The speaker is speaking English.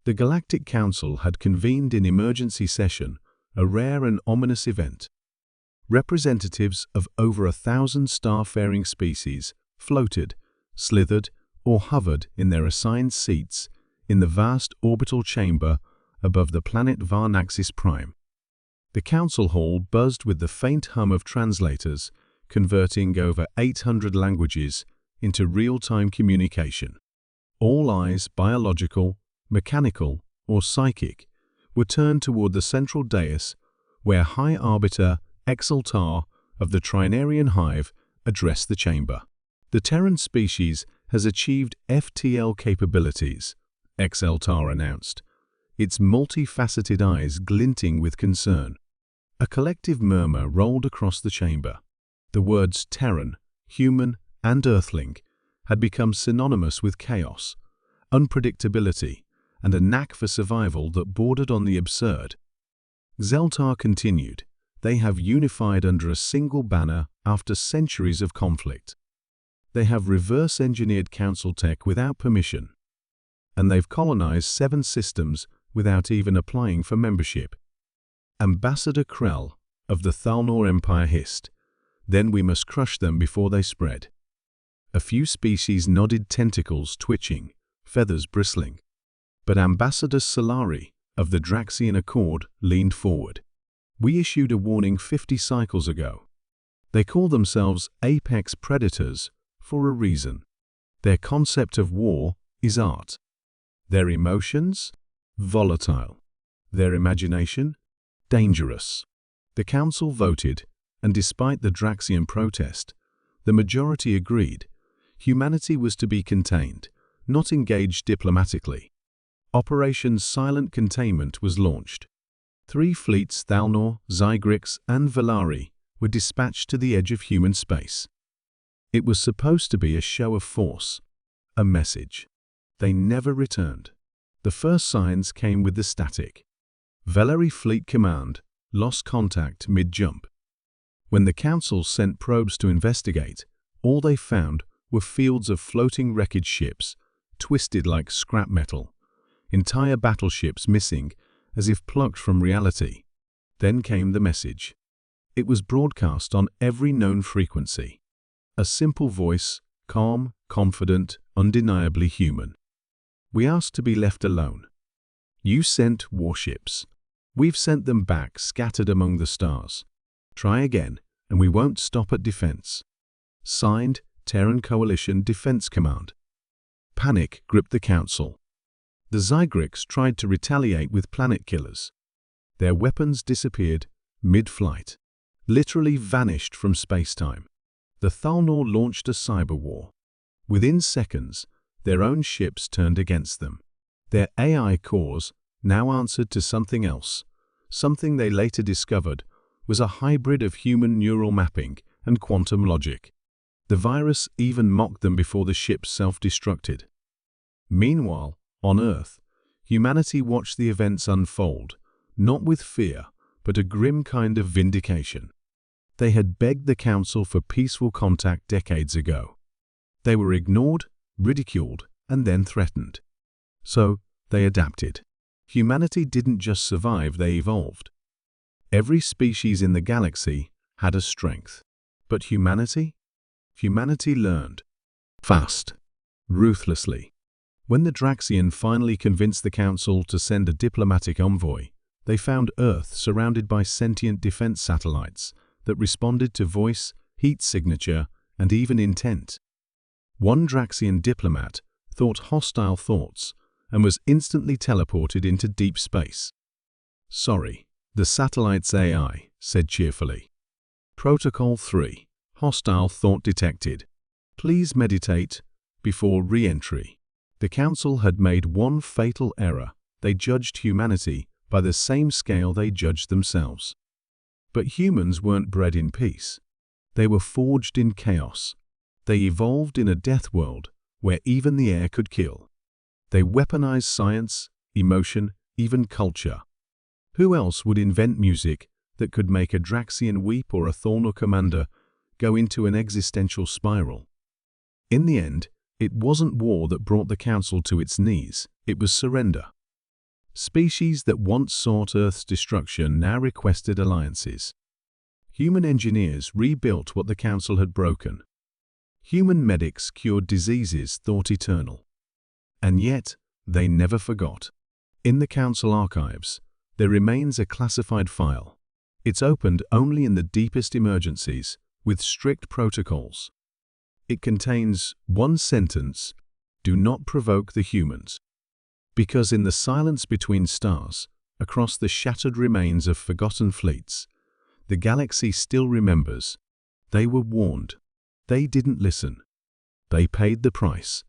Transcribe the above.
The Galactic Council had convened in emergency session, a rare and ominous event. Representatives of over 1,000 star-faring species floated, slithered, or hovered in their assigned seats in the vast orbital chamber above the planet Varnaxis Prime. The council hall buzzed with the faint hum of translators, converting over 800 languages into real-time communication. All eyes, biological, mechanical, or psychic, were turned toward the central dais where High Arbiter Exaltar of the Trinarian Hive addressed the chamber. The Terran species has achieved FTL capabilities, Exaltar announced, its multifaceted eyes glinting with concern. A collective murmur rolled across the chamber. The words Terran, human, and Earthling had become synonymous with chaos, unpredictability, and a knack for survival that bordered on the absurd. Xeltar continued, "They have unified under a single banner after centuries of conflict. They have reverse-engineered council tech without permission. And they've colonized 7 systems without even applying for membership." Ambassador Krell of the Thalnor Empire hissed, "Then we must crush them before they spread." A few species nodded, tentacles twitching, feathers bristling. But Ambassador Solari of the Draxian Accord leaned forward. "We issued a warning 50 cycles ago. They call themselves apex predators for a reason. Their concept of war is art. Their emotions? Volatile. Their imagination? Dangerous." The council voted, and despite the Draxian protest, the majority agreed. Humanity was to be contained, not engaged diplomatically. Operation Silent Containment was launched. 3 fleets, Thalnor, Zygrix, and Velari, were dispatched to the edge of human space. It was supposed to be a show of force, a message. They never returned. The first signs came with the static. Velari Fleet Command lost contact mid-jump. When the Council sent probes to investigate, all they found were fields of floating wreckage ships, twisted like scrap metal, entire battleships missing as if plucked from reality. Then came the message. It was broadcast on every known frequency. A simple voice, calm, confident, undeniably human. "We asked to be left alone. You sent warships. We've sent them back scattered among the stars. Try again, and we won't stop at defense." Signed, Terran Coalition Defense Command. Panic gripped the Council. The Zygrix tried to retaliate with planet killers. Their weapons disappeared mid-flight, literally vanished from space-time. The Thalnor launched a cyber war. Within seconds, their own ships turned against them. Their AI cores now answered to something else, something they later discovered was a hybrid of human neural mapping and quantum logic. The virus even mocked them before the ships self-destructed. Meanwhile, on Earth, humanity watched the events unfold, not with fear, but a grim kind of vindication. They had begged the Council for peaceful contact decades ago. They were ignored, ridiculed, and then threatened. So, they adapted. Humanity didn't just survive, they evolved. Every species in the galaxy had a strength. But humanity? Humanity learned. Fast. Ruthlessly. When the Draxian finally convinced the Council to send a diplomatic envoy, they found Earth surrounded by sentient defense satellites that responded to voice, heat signature, and even intent. One Draxian diplomat thought hostile thoughts and was instantly teleported into deep space. "Sorry, the satellite's AI," said cheerfully. "Protocol 3. Hostile thought detected. Please meditate before re-entry." The Council had made one fatal error. They judged humanity by the same scale they judged themselves. But humans weren't bred in peace. They were forged in chaos. They evolved in a death world where even the air could kill. They weaponized science, emotion, even culture. Who else would invent music that could make a Draxian weep or a Thalnor commander go into an existential spiral? In the end, it wasn't war that brought the Council to its knees, it was surrender. Species that once sought Earth's destruction now requested alliances. Human engineers rebuilt what the Council had broken. Human medics cured diseases thought eternal. And yet, they never forgot. In the Council archives, there remains a classified file. It's opened only in the deepest emergencies, with strict protocols. It contains one sentence: "Do not provoke the humans." Because in the silence between stars, across the shattered remains of forgotten fleets, the galaxy still remembers. They were warned. They didn't listen. They paid the price.